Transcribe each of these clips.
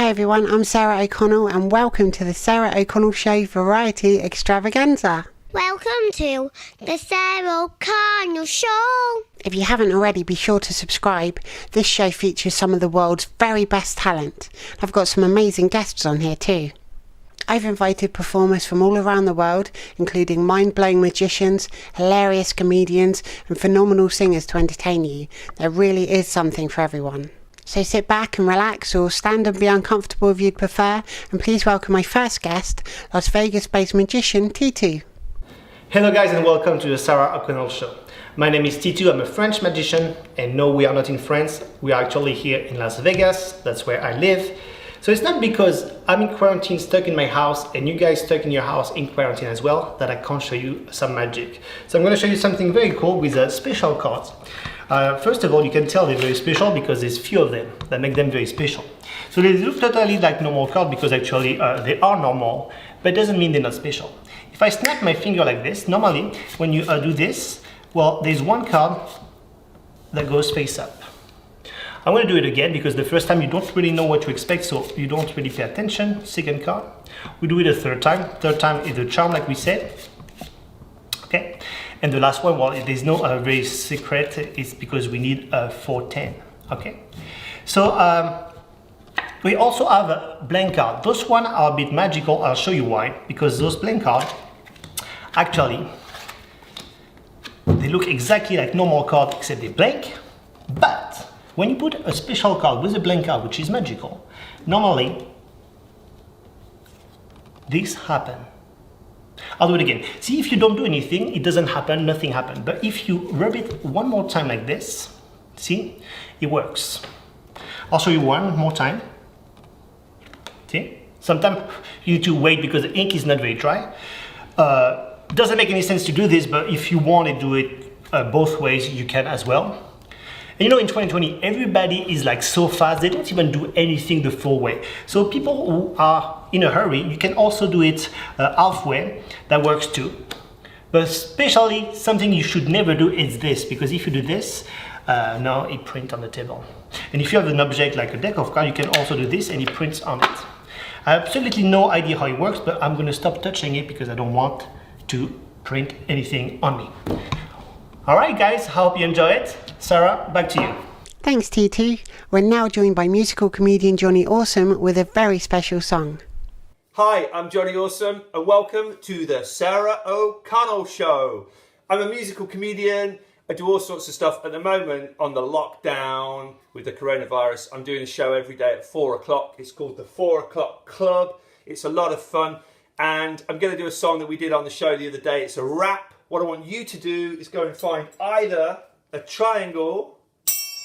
Hi everyone, I'm Sarah O'Connell and welcome to the Sarah O'Connell Show Variety Extravaganza. Welcome to the Sarah O'Connell Show. If you haven't already, be sure to subscribe. This show features some of the world's very best talent. I've got some amazing guests on here too. I've invited performers from all around the world, including mind-blowing magicians, hilarious comedians and phenomenal singers to entertain you. There really is something for everyone. So sit back and relax, or stand and be uncomfortable if you'd prefer, and please welcome my first guest, Las Vegas-based magician Titou. Hello guys and welcome to the Sarah O'Connell Show. My name is Titou, I'm a French magician, and no, we are not in France, we are actually here in Las Vegas, that's where I live. So it's not because I'm in quarantine stuck in my house and you guys stuck in your house in quarantine as well that I can't show you some magic. So I'm going to show you something very cool with special cards. First of all, you can tell they're very special because there's few of them that make them very special. So they look totally like normal cards because actually they are normal, but it doesn't mean they're not special. If I snap my finger like this, normally when you do this, well, there's one card that goes face up. I'm going to do it again because the first time you don't really know what to expect, so you don't really pay attention. Second card. We do it a third time. Third time is the charm, like we said. Okay. And the last one, well, there's no very secret. It's because we need 410. Okay. So we also have a blank card. Those ones are a bit magical. I'll show you why. Because those blank cards, actually, they look exactly like normal cards except they're blank. But when you put a special card with a blank card, which is magical, normally this happens. I'll do it again. See, if you don't do anything, it doesn't happen, nothing happens. But if you rub it one more time like this, see, it works. I'll show you one more time. See, sometimes you need to wait because the ink is not very dry. Doesn't make any sense to do this, but if you want to do it both ways, you can as well. And you know, in 2020, everybody is like so fast, they don't even do anything the full way. So people who are in a hurry, you can also do it halfway. That works too. But especially something you should never do is this, because if you do this, now it prints on the table. And if you have an object like a deck of cards, you can also do this and it prints on it. I have absolutely no idea how it works, but I'm going to stop touching it because I don't want to print anything on me. Alright guys, I hope you enjoy it. Sarah, back to you. Thanks Titou. We're now joined by musical comedian Jonny Awsum with a very special song. Hi, I'm Jonny Awsum and welcome to the Sarah O'Connell Show. I'm a musical comedian. I do all sorts of stuff at the moment on the lockdown with the coronavirus. I'm doing a show every day at 4 o'clock. It's called the 4 o'clock Club. It's a lot of fun. And I'm going to do a song that we did on the show the other day. It's a rap. What I want you to do is go and find either a triangle,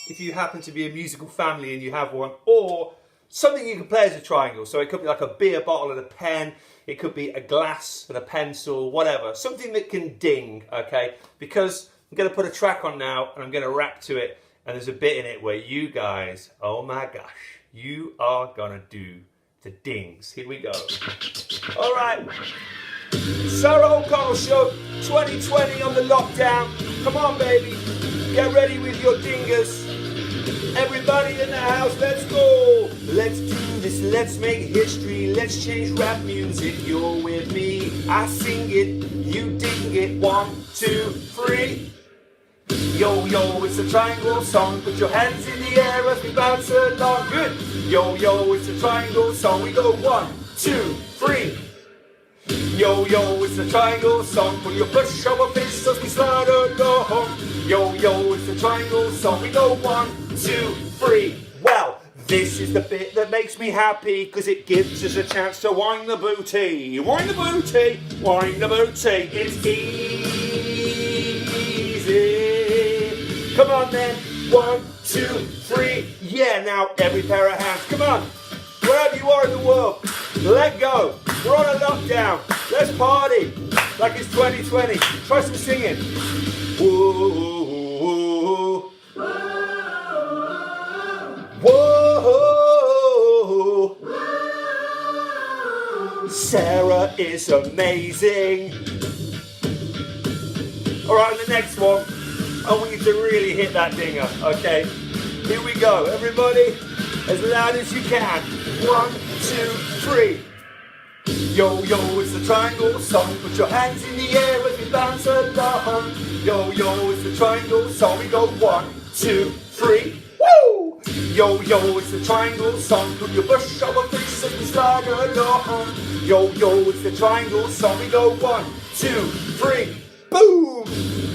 if you happen to be a musical family and you have one, or something you can play as a triangle. So it could be like a beer bottle and a pen. It could be a glass and a pencil, whatever. Something that can ding, okay? Because I'm going to put a track on now and I'm going to rap to it. And there's a bit in it where you guys, oh my gosh, you are going to do the dings. Here we go. All right. Sarah O'Connell Show 2020 on the lockdown. Come on, baby. Get ready with your dingers. Everybody in the house, let's go. Let's do this, let's make history. Let's change rap music. You're with me. I sing it, you ding it. 1, 2, 3. Yo, yo, it's a triangle song. Put your hands in the air as we bounce along. Good. Yo, yo, it's a triangle song. We go 1, 2, 3. Yo, yo, it's a triangle song. Put your push over face as we slide along. Yo, yo, it's a triangle song. We go 1, 2, 3. Well, this is the bit that makes me happy, because it gives us a chance to wind the booty. Wind the booty, wind the booty. It's easy. Come on then. 1, 2, 3. Yeah, now every pair of hands. Come on. Wherever you are in the world, let go. We're on a lockdown. Let's party like it's 2020. Try some singing. Whoa, whoa, whoa. Sarah is amazing. All right, on the next one, I want you to really hit that dinger. Okay, here we go, everybody, as loud as you can. 1, 2, 3. Yo, yo, it's the triangle song. Put your hands in the air as we bounce along. Yo, yo, it's the triangle song. We go 1, 2, 3. Woo! Yo, yo, it's the triangle song. Put your bush on our face as we slide along. Yo, yo, it's the triangle song. We go 1, 2, 3. Boom!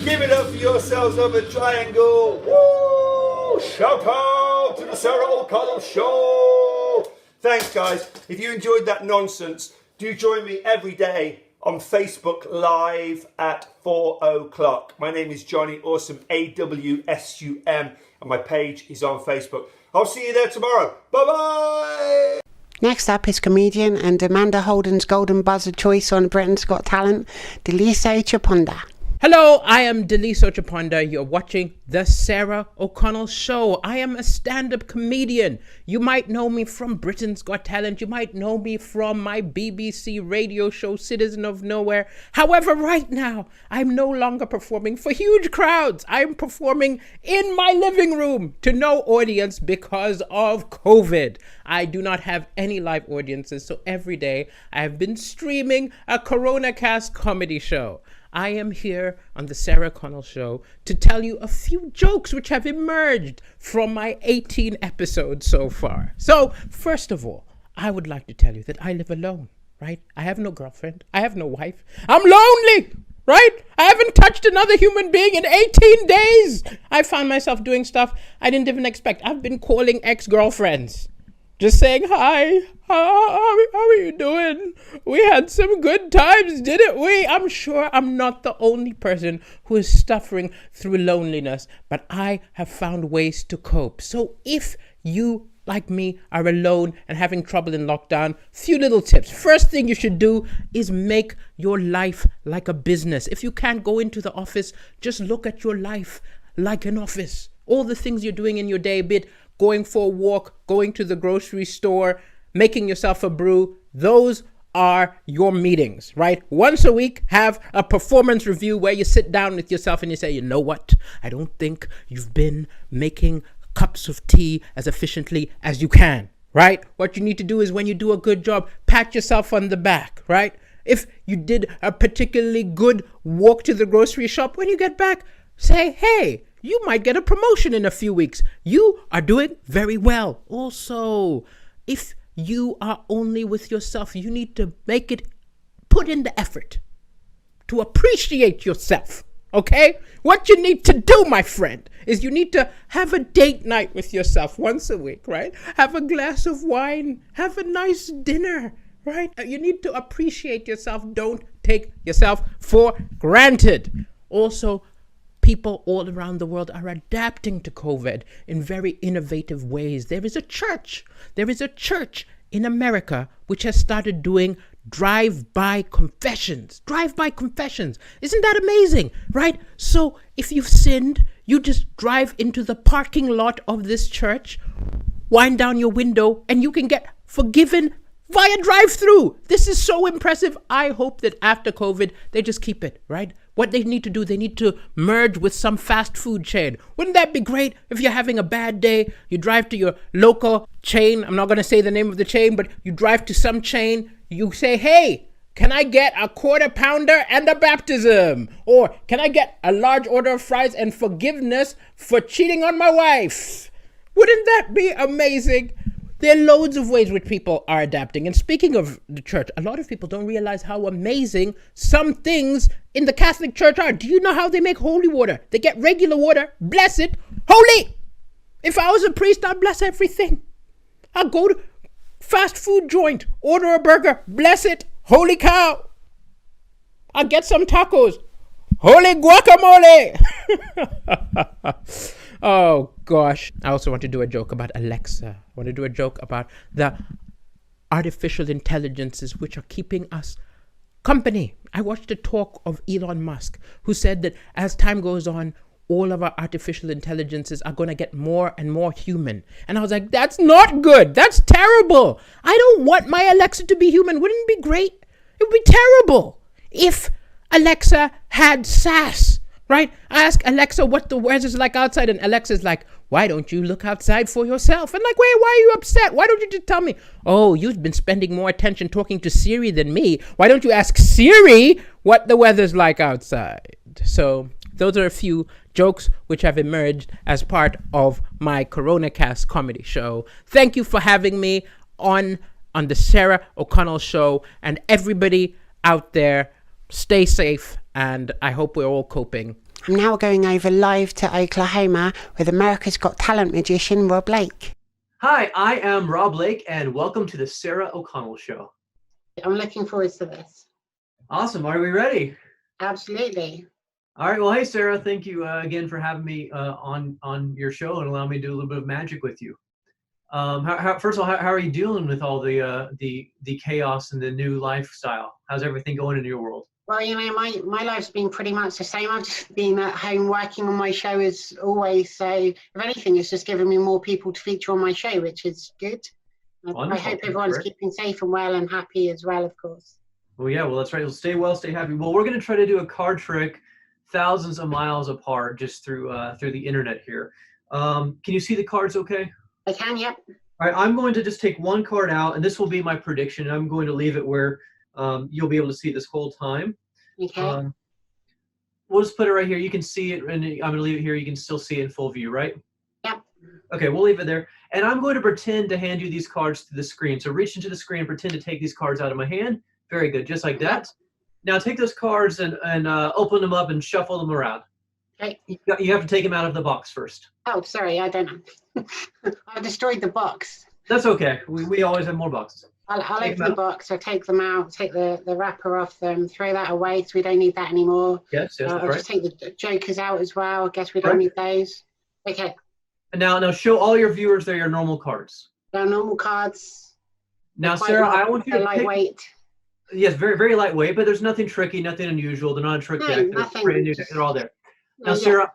Give it up for yourselves of a triangle. Woo! Shout out to the Sarah O'Connell Show. Thanks, guys. If you enjoyed that nonsense, do join me every day on Facebook Live at 4 o'clock. My name is Jonny Awsum, Awsum, and my page is on Facebook. I'll see you there tomorrow. Bye-bye! Next up is comedian and Amanda Holden's Golden Buzzer choice on Britain's Got Talent, Daliso Chaponda. Hello, I am Daliso Chaponda. You're watching The Sarah O'Connell Show. I am a stand-up comedian. You might know me from Britain's Got Talent. You might know me from my BBC radio show, Citizen of Nowhere. However, right now, I'm no longer performing for huge crowds. I'm performing in my living room to no audience because of COVID. I do not have any live audiences, so every day I have been streaming a CoronaCast comedy show. I am here on the Sarah O'Connell Show to tell you a few jokes which have emerged from my 18 episodes so far. So, first of all, I would like to tell you that I live alone, right? I have no girlfriend. I have no wife. I'm lonely, right? I haven't touched another human being in 18 days. I found myself doing stuff I didn't even expect. I've been calling ex-girlfriends. Just saying, hi, how are you doing? We had some good times, didn't we? I'm sure I'm not the only person who is suffering through loneliness, but I have found ways to cope. So if you, like me, are alone and having trouble in lockdown, few little tips. First thing you should do is make your life like a business. If you can't go into the office, just look at your life like an office. All the things you're doing in your day, be it going for a walk, going to the grocery store, making yourself a brew, those are your meetings, right? Once a week, have a performance review where you sit down with yourself and you say, you know what? I don't think you've been making cups of tea as efficiently as you can, right? What you need to do is when you do a good job, pat yourself on the back, right? If you did a particularly good walk to the grocery shop, when you get back, say, hey, you might get a promotion in a few weeks. You are doing very well. Also, if you are only with yourself, you need to put in the effort to appreciate yourself, okay? What you need to do, my friend, is you need to have a date night with yourself once a week, right? Have a glass of wine, have a nice dinner, right? You need to appreciate yourself. Don't take yourself for granted. Also, people all around the world are adapting to COVID in very innovative ways. There is a church in America which has started doing drive-by confessions. Drive-by confessions. Isn't that amazing, right? So if you've sinned, you just drive into the parking lot of this church, wind down your window, and you can get forgiven via drive-through. This is so impressive. I hope that after COVID, they just keep it, right? What they need to do, they need to merge with some fast food chain. Wouldn't that be great if you're having a bad day, you drive to your local chain, I'm not going to say the name of the chain, but you drive to some chain, you say, hey, can I get a quarter pounder and a baptism? Or can I get a large order of fries and forgiveness for cheating on my wife? Wouldn't that be amazing? There are loads of ways which people are adapting. And speaking of the church, a lot of people don't realize how amazing some things in the Catholic Church are. Do you know how they make holy water? They get regular water, bless it, holy. If I was a priest, I'd bless everything. I'll go to fast food joint, order a burger, bless it, holy cow. I'll get some tacos, holy guacamole. Oh, gosh. I also want to do a joke about Alexa. I want to do a joke about the artificial intelligences which are keeping us company. I watched a talk of Elon Musk, who said that as time goes on, all of our artificial intelligences are going to get more and more human. And I was like, that's not good. That's terrible. I don't want my Alexa to be human. Wouldn't it be great? It would be terrible if Alexa had sass. Right? I ask Alexa what the weather is like outside, and Alexa's like, why don't you look outside for yourself? And like, wait, why are you upset? Why don't you just tell me? Oh, you've been spending more attention talking to Siri than me. Why don't you ask Siri what the weather's like outside? So those are a few jokes which have emerged as part of my CoronaCast comedy show. Thank you for having me on the Sarah O'Connell Show. And everybody out there, stay safe, and I hope we're all coping. I'm now going over live to Oklahoma with America's Got Talent magician Rob Lake. Hi, I am Rob Lake, and welcome to the Sarah O'Connell Show. I'm looking forward to this. Awesome. Are we ready? Absolutely. All right. Well, hey, Sarah, thank you again for having me on your show and allowing me to do a little bit of magic with you. First of all, how are you dealing with all the chaos and the new lifestyle? How's everything going in your world? Well, you know, my life's been pretty much the same. I've just been at home working on my show as always. So if anything, it's just given me more people to feature on my show, which is good. Wonderful. I hope everyone's keeping safe and well and happy as well, of course. Well, yeah, well, that's right. Well, stay well, stay happy. Well, we're going to try to do a card trick thousands of miles apart just through the internet here. Can you see the cards okay? I can, yep. All right, I'm going to just take one card out, and this will be my prediction. I'm going to leave it where you'll be able to see this whole time. Okay. We'll just put it right here. You can see it, and I'm going to leave it here. You can still see it in full view, right? Yep. Okay, we'll leave it there. And I'm going to pretend to hand you these cards to the screen. So reach into the screen and pretend to take these cards out of my hand. Very good, just like that. Now take those cards and open them up and shuffle them around. Okay. You have to take them out of the box first. Oh, sorry, I don't know. I destroyed the box. That's okay. We always have more boxes. I'll open the box, I'll take them out, take the wrapper off them, throw that away, so we don't need that anymore. Yes, I'll right. just take the jokers out as well. I guess we don't need those. Okay. And now show all your viewers they're your normal cards. They're normal cards. Now, Sarah, I want you to lightweight. Yes, very, very lightweight, but there's nothing tricky, nothing unusual. They're not a trick deck. They're brand new. They're all there. Now, Sarah,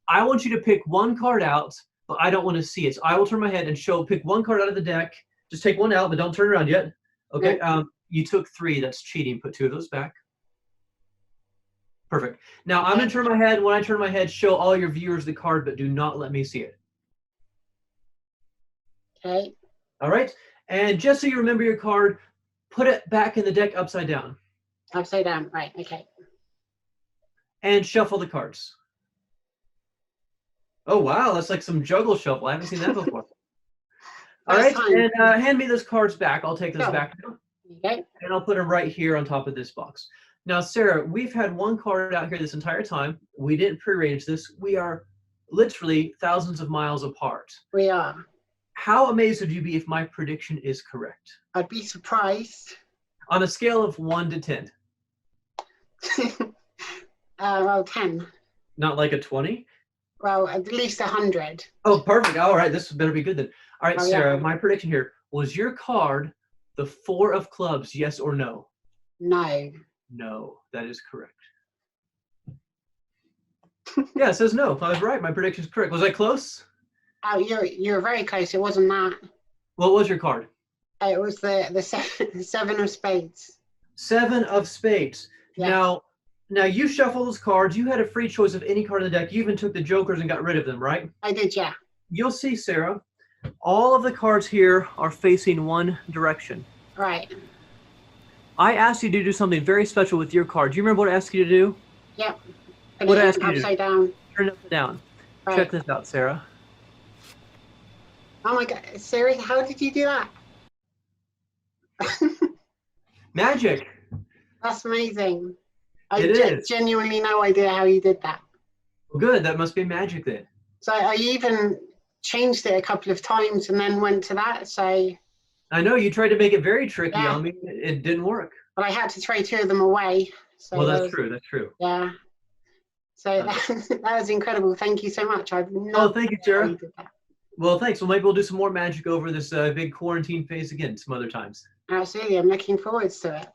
I want you to pick one card out, but I don't want to see it. So I will turn my head and pick one card out of the deck. Just take one out, but don't turn around yet. Okay. You took 3. That's cheating. Put 2 of those back. Perfect. Now I'm going to turn my head. When I turn my head, show all your viewers the card, but do not let me see it. Okay. All right. And just so you remember your card, put it back in the deck upside down. Upside down. Right. Okay. And shuffle the cards. Oh, wow. That's like some juggle shuffle. I haven't seen that before. All right. And hand me those cards back. I'll take those back now. Okay. And I'll put them right here on top of this box. Now, Sarah, we've had one card out here this entire time. We didn't prearrange this. We are literally thousands of miles apart. We are. How amazed would you be if my prediction is correct? I'd be surprised. On a scale of 1 to 10. Well, 10. Not like a 20? Well, at least 100. Oh, perfect. All right. This better be good then. All right, Sarah, yeah. my prediction here. Was your card the 4 of clubs, yes or no? No. No, that is correct. Yeah, it says no. I was right. My prediction is correct. Was I close? Oh, you're very close. It wasn't that. What was your card? It was the 7 of spades. 7 of spades. Yes. Now you shuffle those cards. You had a free choice of any card in the deck. You even took the jokers and got rid of them, right? I did, yeah. You'll see, Sarah, all of the cards here are facing one direction. Right. I asked you to do something very special with your card. Do you remember what I asked you to do? Yep. What I asked you to do? Upside down. Turn it upside down. Right. Check this out, Sarah. Oh my God, seriously, how did you do that? Magic. That's amazing. I It is. genuinely no idea how you did that. Well, good. That must be magic then. So I even changed it a couple of times and then went to that. So. I know you tried to make it very tricky Yeah. on me. It didn't work. But I had to throw 2 of them away. So Well, that's true. That's true. Yeah. So that was incredible. Thank you so much. I've Oh, thank you, Sarah. you did that. Well, thanks. Well, maybe we'll do some more magic over this big quarantine phase again some other times. Absolutely. I'm looking forward to it.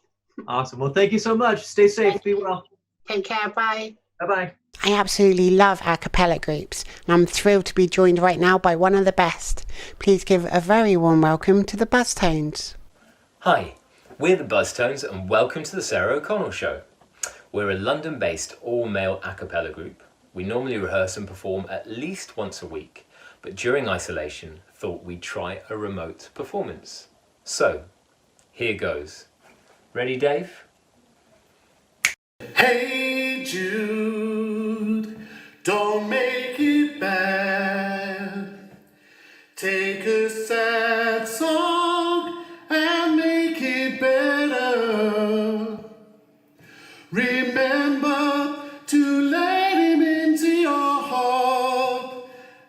Awesome. Well, thank you so much. Stay safe. Be well. Take care. Bye. Bye-bye. I absolutely love a cappella groups, and I'm thrilled to be joined right now by one of the best. Please give a very warm welcome to the Buzz Tones. Hi, we're the Buzz Tones and welcome to the Sarah O'Connell Show. We're a London-based all-male a cappella group. We normally rehearse and perform at least once a week, but during isolation thought we'd try a remote performance. So, here goes. Ready, Dave? Hey Jude, don't make it bad. Take a sad song and make it better. Remember to let him into your heart.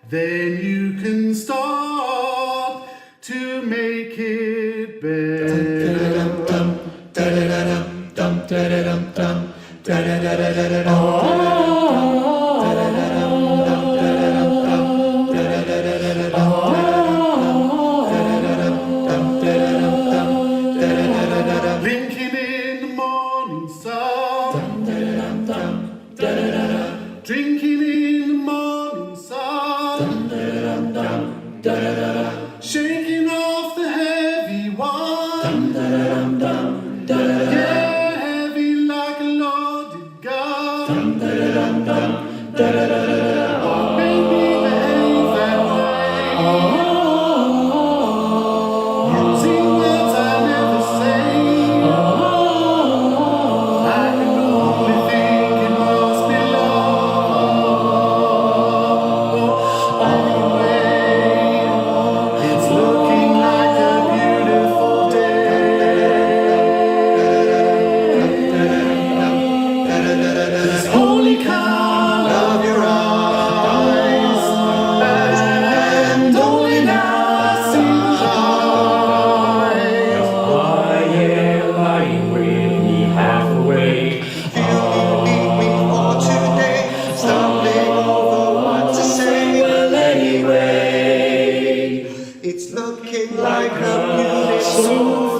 Then you can start to make it better. Blinking in the morning sun, drinking in the morning sun, shaking off the heavy one, yeah, heavy like a loaded gun. Oh, baby, behave that way. Using words I never say. I can only think it must be love. Anyway, it's looking like a beautiful day. This holy color of your eyes, and only now seems light. Lying with me half awake. Stumbling over what to say. Well, anyway, It's looking like a beautiful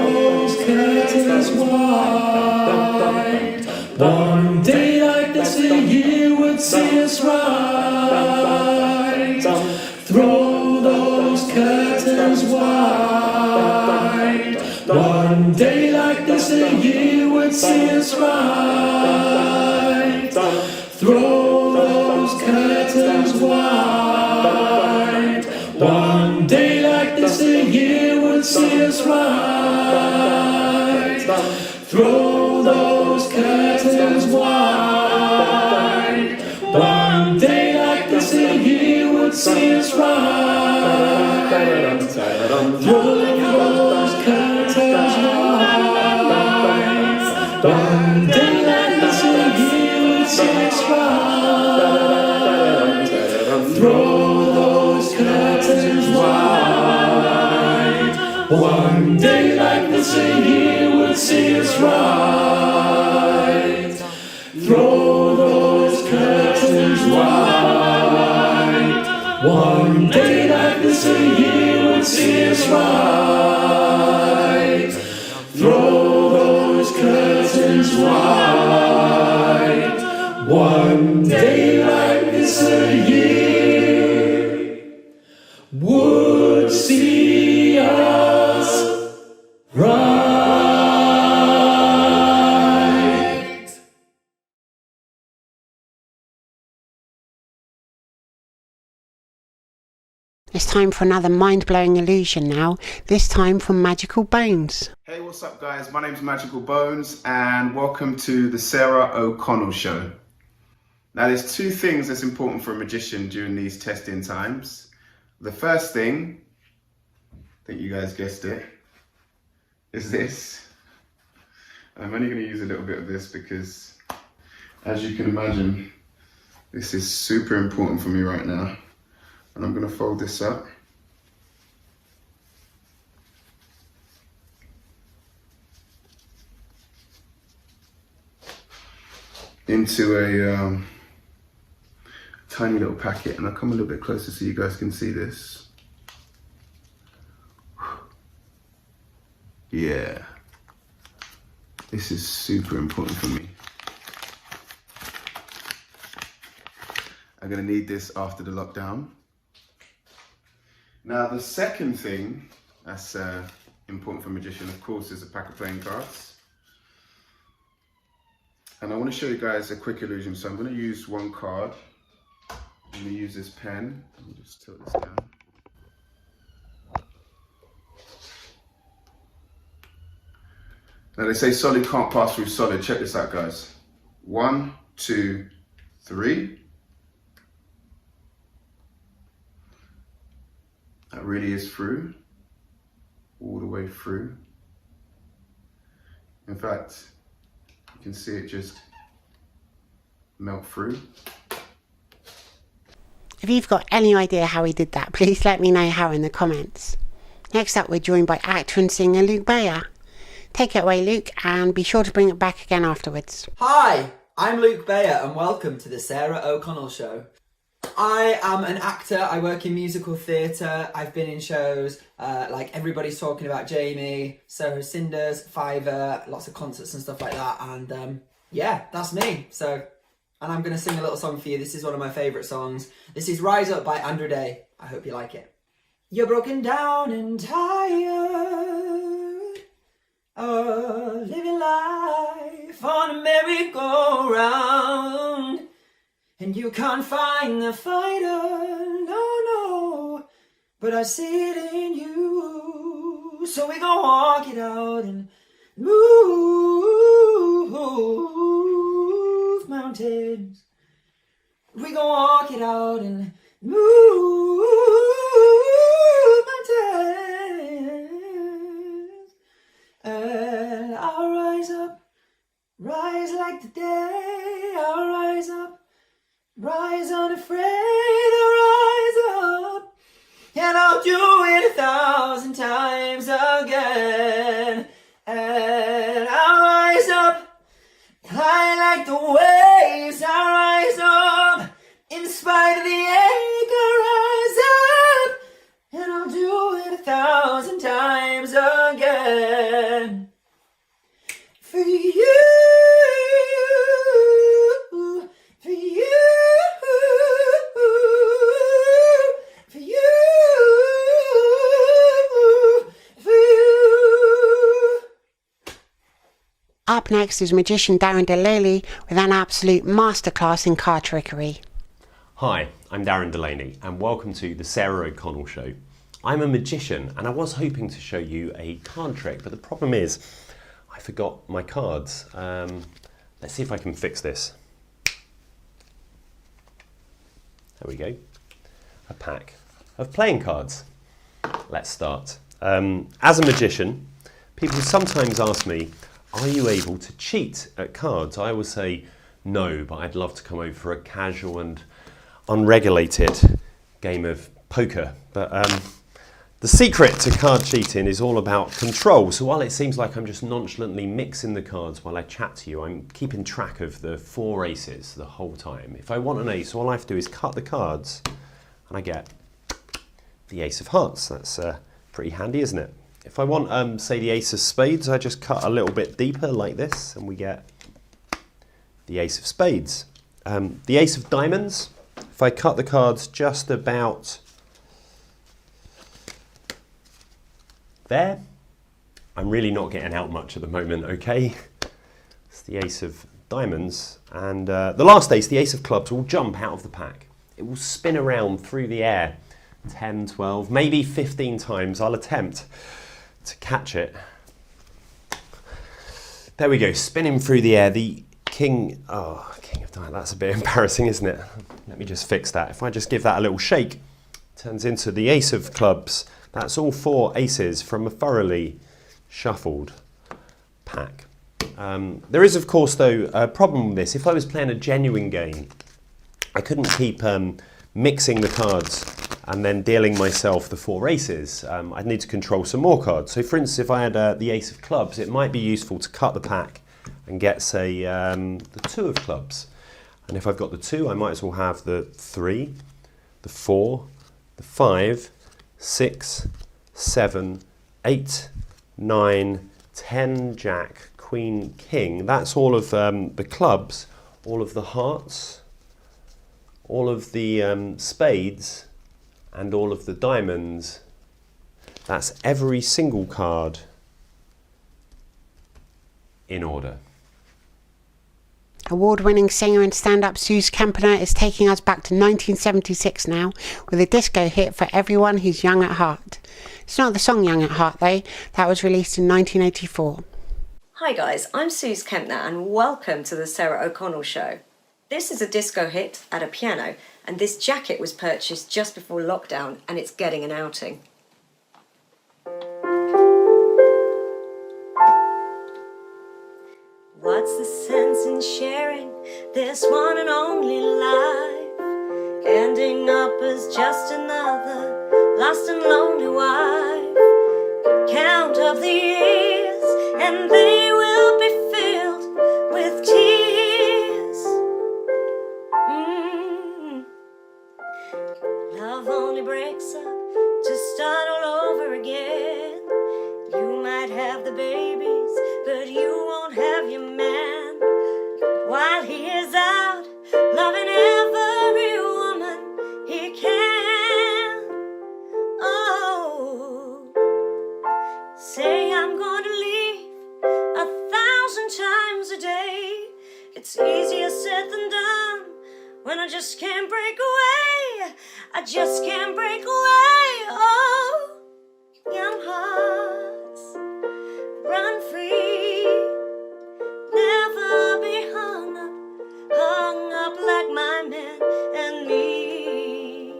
those curtains wide. One day like this a year would see us right. Throw those curtains wide. One day like this a year would see us right. Throw those curtains wide. One day like this a year would see us right. Throw those curtains wide. One day like this a year would see us right. Throw those curtains wide. One day like this a year would see us right. Throw those curtains wide. One day like this a year would see us right. Throw those curtains wide. One day like this a year would see us right. Throw those curtains wide. One day like this a year would see us right. It's time for another mind-blowing illusion now, this time from Magical Bones. Hey, what's up guys? My name's Magical Bones and welcome to the Sarah O'Connell Show. Now there's two things that's important for a magician during these testing times. The first thing, I think you guys guessed it, is this. I'm only going to use a little bit of this because, as you can imagine, this is super important for me right now. And I'm going to fold this up. Into a tiny little packet, and I'll come a little bit closer so you guys can see this. Yeah, this is super important for me. I'm gonna need this after the lockdown. Now the second thing that's important for a magician, of course, is a pack of playing cards. And I want to show you guys a quick illusion. So I'm going to use one card I'm going to use this pen. Let me just tilt this down. Now they say solid can't pass through solid. Check this out, guys. 1, 2, 3. That really is through. All the way through. In fact, you can see it just melt through. If you've got any idea how he did that, please let me know how in the comments. Next up, we're joined by actor and singer Luke Bayer. Take it away, Luke, and be sure to bring it back again afterwards. Hi, I'm Luke Bayer and welcome to the Sarah O'Connell Show. I am an actor, I work in musical theatre, I've been in shows like Everybody's Talking About Jamie, Soho Cinders, Fiverr, lots of concerts and stuff like that, and yeah, that's me. And I'm going to sing a little song for you. This is one of my favourite songs. This is Rise Up by Andrew Day. I hope you like it. You're broken down and tired of living life on a merry-go-round, and you can't find the fighter, no, but I see it in you. So we gon' walk it out and move mountains. We gon' walk it out and move mountains. And I'll rise up, rise like the day. I'll rise up, rise unafraid. I'll rise up, and I'll do it 1,000 times again. And I'll rise up, high like the waves. I'll rise up, in spite of the ache. I'll rise up, and I'll do it 1,000 times again. For you, for you, for you, for you. Up next is magician DARREN with an absolute masterclass in card trickery. Hi, I'm DARREN and welcome to the Sarah O'Connell Show. I'm a magician and I was hoping to show you a card trick, but the problem is I forgot my cards. Let's see if I can fix this. There we go. A pack of playing cards. Let's start. As a magician, people sometimes ask me, are you able to cheat at cards? I always say no, but I'd love to come over for a casual and unregulated game of poker. But the secret to card cheating is all about control. So while it seems like I'm just nonchalantly mixing the cards while I chat to you, I'm keeping track of the 4 aces the whole time. If I want an ace, all I have to do is cut the cards and I get the ace of hearts. That's pretty handy, isn't it? If I want, say, the ace of spades, I just cut a little bit deeper like this and we get the ace of spades. The ace of diamonds, if I cut the cards just about there, I'm really not getting out much at the moment, okay? It's the ace of diamonds. And the last ace, the ace of clubs, will jump out of the pack. It will spin around through the air 10, 12, maybe 15 times. I'll attempt to catch it. There we go, spinning through the air. The king of diamonds, that's a bit embarrassing, isn't it? Let me just fix that. If I just give that a little shake, turns into the ace of clubs. That's all 4 aces from a thoroughly shuffled pack. There is, of course, though, a problem with this. If I was playing a genuine game, I couldn't keep mixing the cards and then dealing myself the 4 aces. I'd need to control some more cards. So, for instance, if I had the ace of clubs, it might be useful to cut the pack and get, say, the 2 of clubs. And if I've got the 2, I might as well have the 3, the 4, the 5, 6, 7, 8, 9, 10, jack, queen, king. That's all of the clubs, all of the hearts, all of the spades, and all of the diamonds. That's every single card in order. Award-winning singer and stand-up Sooz Kempner is taking us back to 1976 now with a disco hit for everyone who's young at heart. It's not the song Young at Heart though, that was released in 1984. Hi guys, I'm Sooz Kempner and welcome to the Sarah O'Connell Show. This is a disco hit at a piano, and this jacket was purchased just before lockdown and it's getting an outing. What's the sense in sharing this one and only life? Ending up as just another lost and lonely wife. Count up the years and they will be filled with tears. Love only breaks up to start all over again. You might have the babies, but you won't have your man. While he is out loving every woman he can. Oh, say I'm going to leave 1,000 times a day. It's easier said than done when I just can't break away. I just can't break away. Oh, young hearts, run free. Never be hung up like my man and me.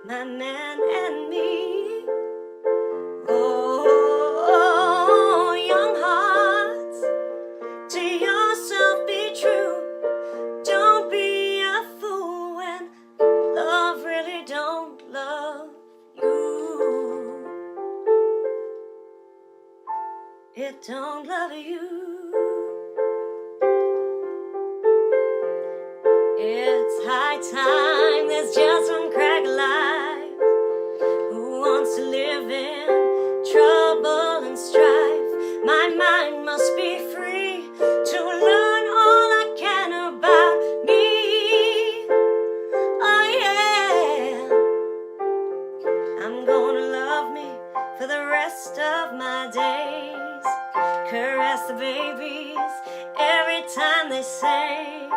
My man and me. Oh, young hearts, to yourself be true. Don't be a fool when love really don't love you. It don't love you. It's high time there's just one crack alive who wants to live in trouble and strife. My mind must be free to learn all I can about me. Oh yeah, I'm gonna love me for the rest of my days. Caress the babies every time they say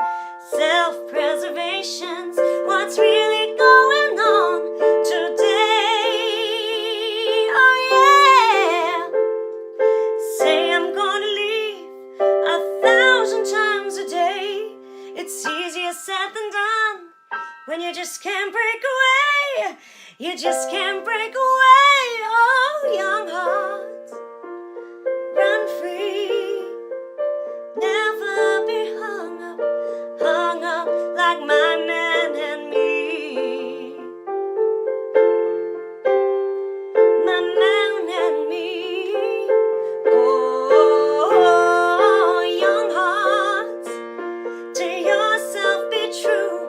self-preservation's what's really going on today. Oh yeah, say I'm gonna leave 1,000 times a day. It's easier said than done when you just can't break away. You just can't break away. Oh, young hearts, run free. Never be hung up like my man and me. My man and me. Oh, young hearts, to yourself be true.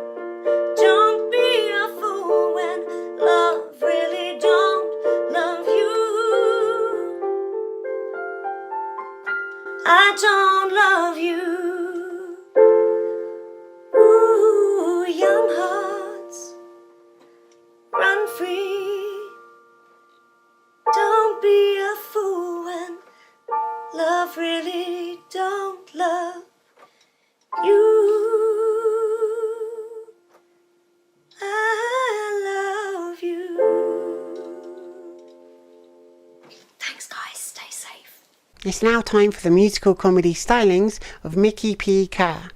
Don't be a fool when love really don't love you. I don't love you. Ooh, young hearts, run free. Don't be a fool when love really don't love you. I love you. Thanks guys, stay safe. It's now time for the musical comedy stylings of Mickey P. Kerr.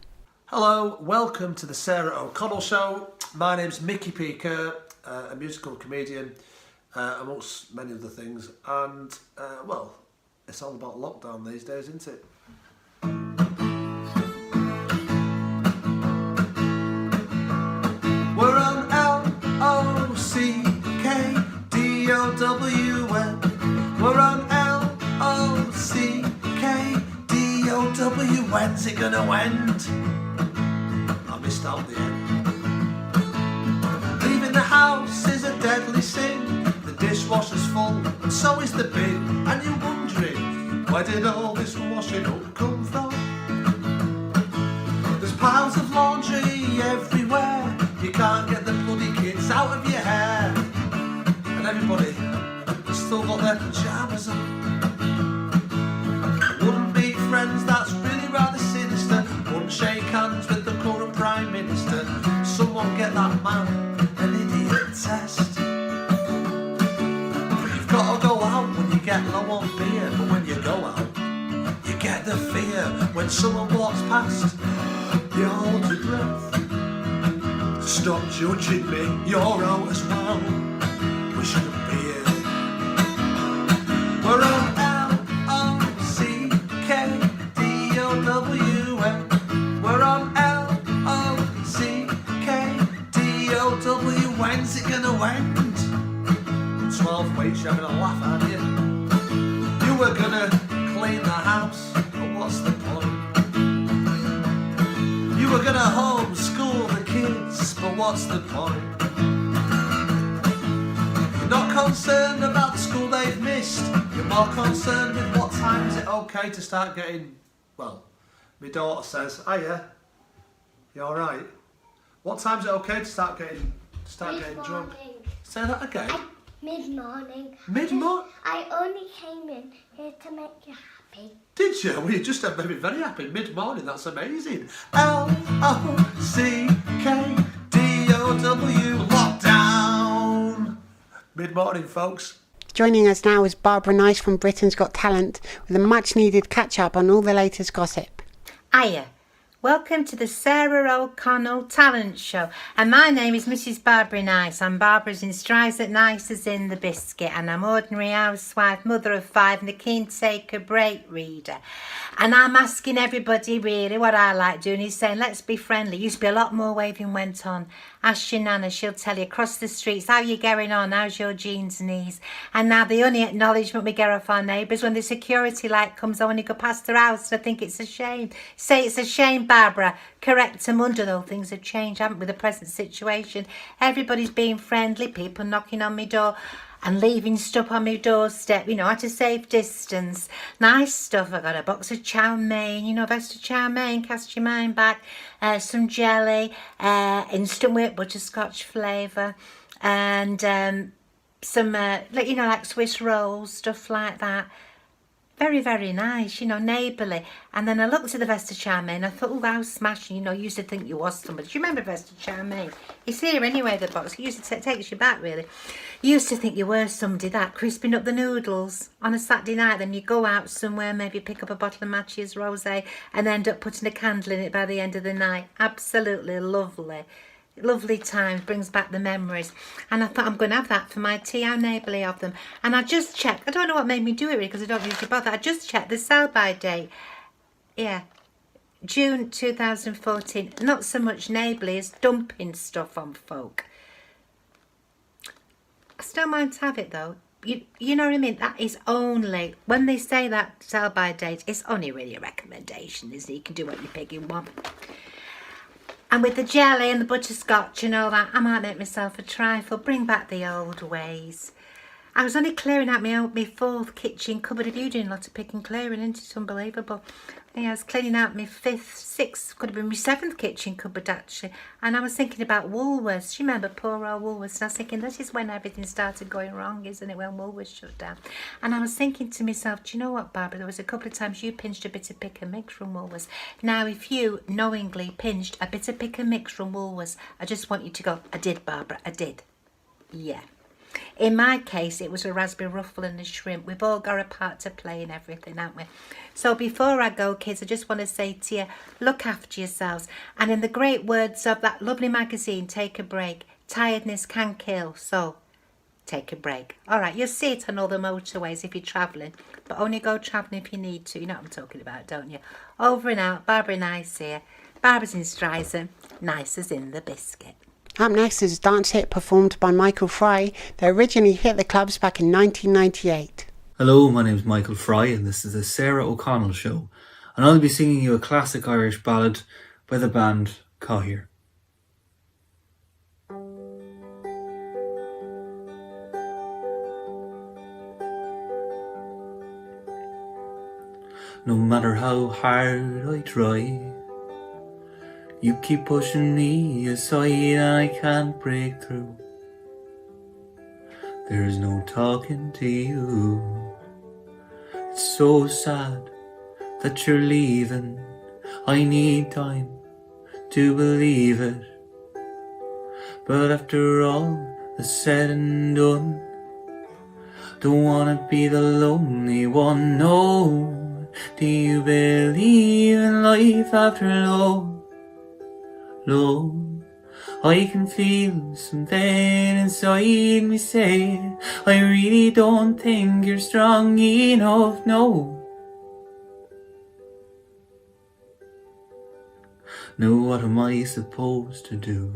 Hello, welcome to the Sarah O'Connell Show. My name's Mickey P. Kerr, a musical comedian, amongst many other things. And, well, it's all about lockdown these days, isn't it? We're on L-O-C-K-D-O-W-N. We're on L-O-C-K-D-O-W-N. When's it gonna end? I missed out the end. Leaving the house is a deadly sin. The dishwasher's full and so is the bin. And you're wondering, where did all this washing up come from? There's piles of laundry everywhere. You can't get the bloody kids out of your hair. And everybody has still got their pyjamas on. Wouldn't be friends, that's really when someone walks past, you hold your breath. Stop judging me, you're out as well. We shouldn't be here. We're on LOCKDOWN. We're on LOCKDOWN. When's it gonna end? 12 weeks, you're having a laugh, aren't you? You were gonna clean the house, but what's the point? You were gonna homeschool the kids, but what's the point? You're not concerned about the school they've missed. You're more concerned with what time is it okay to start getting, well, my daughter says, hiya, you alright? What time's it okay to start getting drunk? Say that again. Mid-morning. Mid-morning? I only came in here to make you happy. Did you? Well, you just have made me very happy. Mid-morning, that's amazing. LOCKDOW, lockdown. Mid-morning, folks. Joining us now is Barbara Nice from Britain's Got Talent with a much-needed catch-up on all the latest gossip. Hiya. Welcome to the Sarah O'Connell Talent Show, and my name is Mrs. Barbara Nice. I'm Barbara's in Stryzer, Nice as in the biscuit, and I'm ordinary housewife, mother of 5 and a keen take-a-break reader. And I'm asking everybody really what I like doing is saying, let's be friendly. Used to be a lot more waving went on. Ask your nana, she'll tell you across the streets, how you getting on, how's your jeans and knees? And now the only acknowledgement we get off our neighbours when the security light comes on when you go past their house, I think it's a shame. Say it's a shame, Barbara. Correct them under, though things have changed, haven't with the present situation. Everybody's being friendly, people knocking on my door and leaving stuff on my doorstep, you know, how to save distance. Nice stuff. I got a box of chow mein, you know, best of chow mein, cast your mind back, some jelly, instant whip butterscotch flavour, and some, like, you know, like Swiss rolls, stuff like that. Very, very nice, you know, neighbourly. And then I looked at the Vesta chow mein, I thought, oh, how smashing, you know, you used to think you was somebody. Do you remember Vesta chow mein? It's here anyway, the box. It used to takes you back, really. You used to think you were somebody, that, crisping up the noodles on a Saturday night. Then you go out somewhere, maybe pick up a bottle of Mathieu's Rosé and end up putting a candle in it by the end of the night. Absolutely lovely. Lovely times, brings back the memories. And I thought, I'm going to have that for my tea. How neighbourly of them. And I just checked, I don't know what made me do it really, because I don't usually bother. I just checked the sell-by date. Yeah, June 2014. Not so much neighbourly as dumping stuff on folk. I still mind to have it though. You know what I mean? That is only, when they say that sell-by date, it's only really a recommendation, isn't it? You can do what you're picking one. And with the jelly and the butterscotch and all that, I might make myself a trifle, bring back the old ways. I was only clearing out my 4th kitchen cupboard. Have you doing a lot of pick and clearing, isn't it? Unbelievable. Yeah, I was cleaning out my 5th, 6th, could have been my 7th kitchen cupboard actually. And I was thinking about Woolworths. You remember poor old Woolworths? And I was thinking, this is when everything started going wrong, isn't it? When Woolworths shut down. And I was thinking to myself, do you know what, Barbara? There was a couple of times you pinched a bit of pick and mix from Woolworths. Now, if you knowingly pinched a bit of pick and mix from Woolworths, I just want you to go, I did, Barbara, I did. Yeah. In my case, it was a raspberry ruffle and a shrimp. We've all got a part to play in everything, haven't we? So before I go, kids, I just want to say to you, look after yourselves. And in the great words of that lovely magazine, take a break. Tiredness can kill, so take a break. All right, you'll see it on all the motorways if you're travelling, but only go travelling if you need to. You know what I'm talking about, don't you? Over and out, Barbara Nice here. Barbara's in Stryzer, Nice as in the biscuit. Up next is a dance hit performed by Michael Fry that originally hit the clubs back in 1998. Hello, my name is Michael Fry and this is the Sarah O'Connell Show, and I'll be singing you a classic Irish ballad by the band Cahir. No matter how hard I try, you keep pushing me aside and I can't break through. There's no talking to you. It's so sad that you're leaving. I need time to believe it. But after all is said and done, don't wanna be the lonely one, no. Do you believe in life after love? Love. I can feel something inside me say, I really don't think you're strong enough, no. Now what am I supposed to do?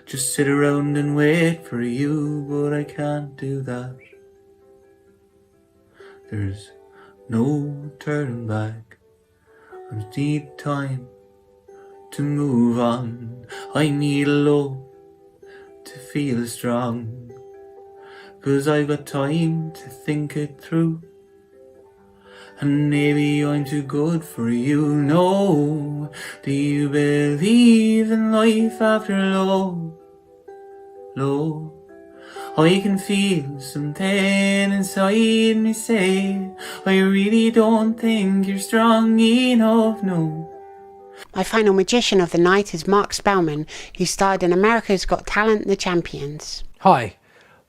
Just sit around and wait for you, but I can't do that. There's no turning back. I need time to move on. I need love to feel strong, 'cause I've got time to think it through. And maybe I'm too good for you, no. Do you believe in life after love? Love. I can feel something inside me say, I really don't think you're strong enough, no. My final magician of the night is Mark Spellman, who starred in America's Got Talent, The Champions. Hi,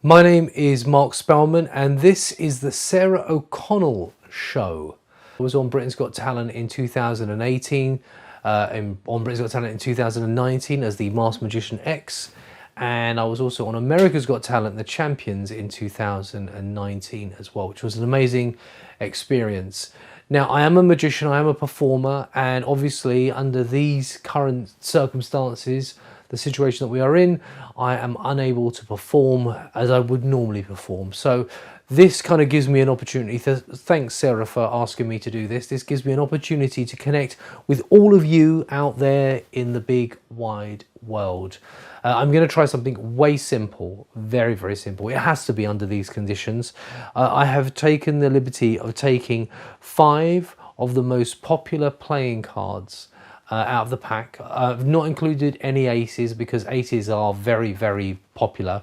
my name is Mark Spellman and this is the Sarah O'Connell Show. I was on Britain's Got Talent in 2018, on Britain's Got Talent in 2019 as the Masked Magician X, and I was also on America's Got Talent, The Champions in 2019 as well, which was an amazing experience. Now, I am a magician, I am a performer, and obviously under these current circumstances, the situation that we are in, I am unable to perform as I would normally perform. So this kind of gives me an opportunity, thanks Sarah for asking me to do this, this gives me an opportunity to connect with all of you out there in the big wide world. I'm going to try something way simple, very, very simple. It has to be under these conditions. I have taken the liberty of taking 5 of the most popular playing cards out of the pack. I've not included any aces because aces are very, very popular.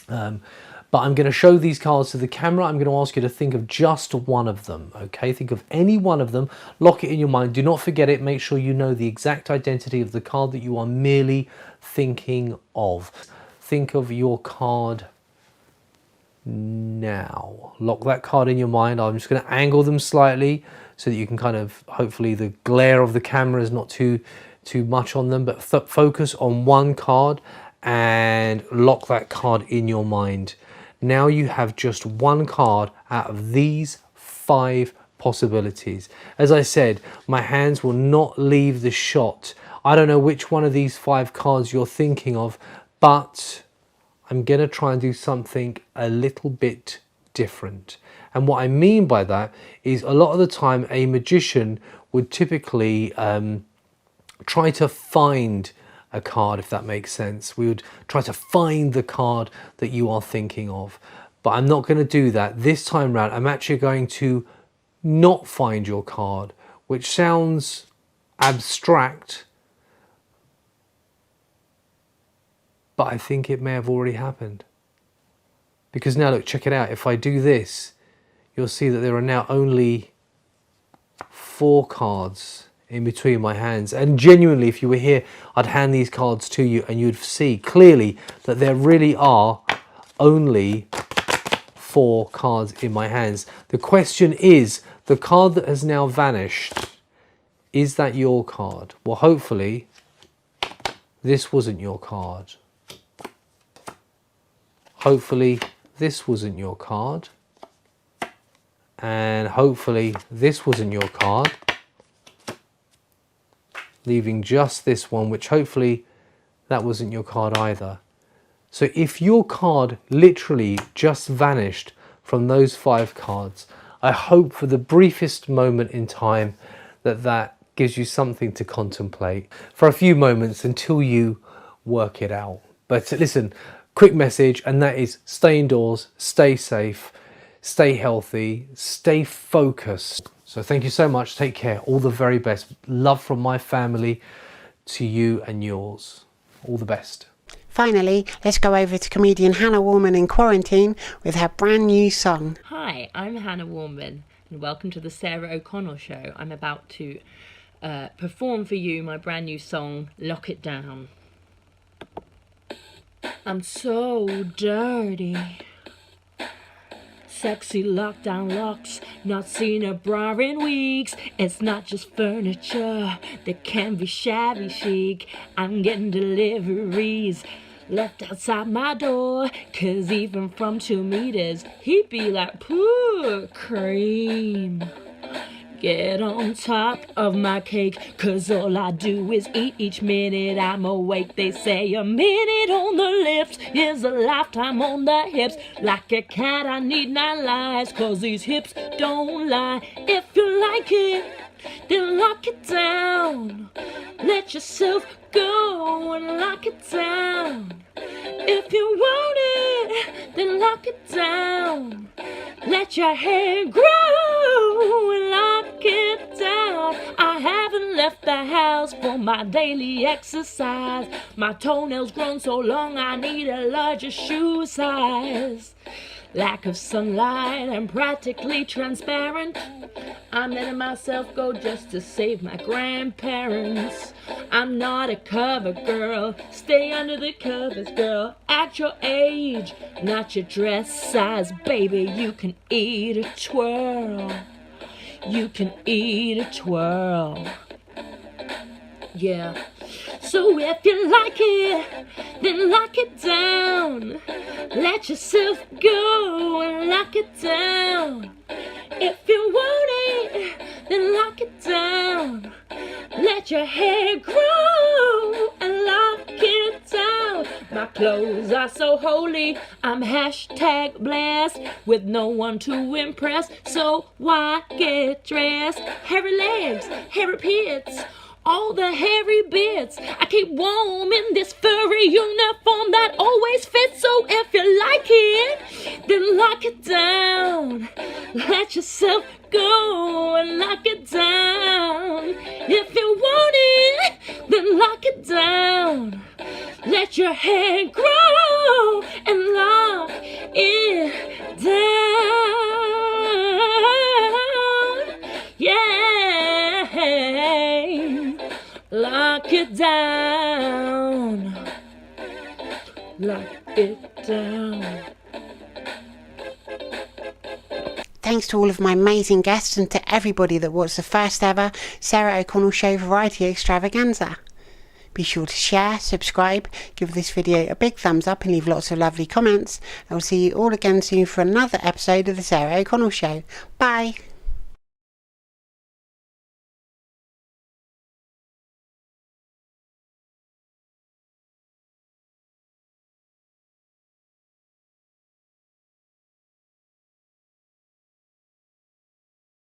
But I'm going to show these cards to the camera. I'm going to ask you to think of just one of them, okay? Think of any one of them, lock it in your mind. Do not forget it. Make sure you know the exact identity of the card that you are merely thinking of. Think of your card now. Lock that card in your mind. I'm just going to angle them slightly so that you can kind of, hopefully the glare of the camera is not too much on them, but focus on one card and lock that card in your mind. Now you have just one card out of these 5 possibilities. As I said, my hands will not leave the shot. I don't know which one of these 5 cards you're thinking of, but I'm going to try and do something a little bit different. And what I mean by that is a lot of the time a magician would typically try to find a card, if that makes sense. We would try to find the card that you are thinking of, but I'm not going to do that this time round. I'm actually going to not find your card, which sounds abstract, but I think it may have already happened. Because now look, check it out. If I do this, you'll see that there are now only 4 cards in between my hands, and genuinely if you were here I'd hand these cards to you and you'd see clearly that there really are only 4 cards in my hands. The question is, the card that has now vanished, is that your card? Well, hopefully this wasn't your card. Hopefully this wasn't your card, and hopefully this wasn't your card, leaving just this one, which hopefully that wasn't your card either. So if your card literally just vanished from those 5 cards, I hope for the briefest moment in time that gives you something to contemplate for a few moments until you work it out. But listen, quick message, and that is stay indoors, stay safe, stay healthy, stay focused. So thank you so much. Take care. All the very best. Love from my family to you and yours. All the best. Finally, let's go over to comedian Hannah Warman in quarantine with her brand new song. Hi, I'm Hannah Warman and welcome to the Sarah O'Connell Show. I'm about to perform for you my brand new song, Lock It Down. I'm so dirty, sexy lockdown locks. Not seen a bra in weeks. It's not just furniture that can be shabby chic. I'm getting deliveries left outside my door, 'cause even from 2 meters, he'd be like, pooh, cream. Get on top of my cake, 'cause all I do is eat each minute I'm awake. They say a minute on the lips is a lifetime on the hips. Like a cat I need 9 lives, 'cause these hips don't lie. If you like it, then lock it down. Let yourself go and lock it down. If you want it, then lock it down. Let your hair grow and lock it down. I haven't left the house for my daily exercise. My toenails grown so long I need a larger shoe size. Lack of sunlight, I'm practically transparent. I'm letting myself go just to save my grandparents. I'm not a cover girl, stay under the covers, girl. At your age, not your dress size, baby. You can eat a twirl. You can eat a twirl. Yeah. So if you like it, then lock it down. Let yourself go and lock it down. If you want it, then lock it down. Let your hair grow and lock it down. My clothes are so holy, I'm hashtag blessed, with no one to impress. So why get dressed? Hairy legs, hairy pits, all the hairy bits. I keep warm in this furry uniform that always fits. So if you like it, then lock it down. Let yourself go and lock it down. If you want it, then lock it down. Let your hair grow and lock it down. Yeah. Lock it down. Lock it down. Thanks to all of my amazing guests and to everybody that watched the first ever Sarah O'Connell Show Variety Extravaganza. Be sure to share, subscribe, give this video a big thumbs up and leave lots of lovely comments. I will see you all again soon for another episode of the Sarah O'Connell Show. Bye!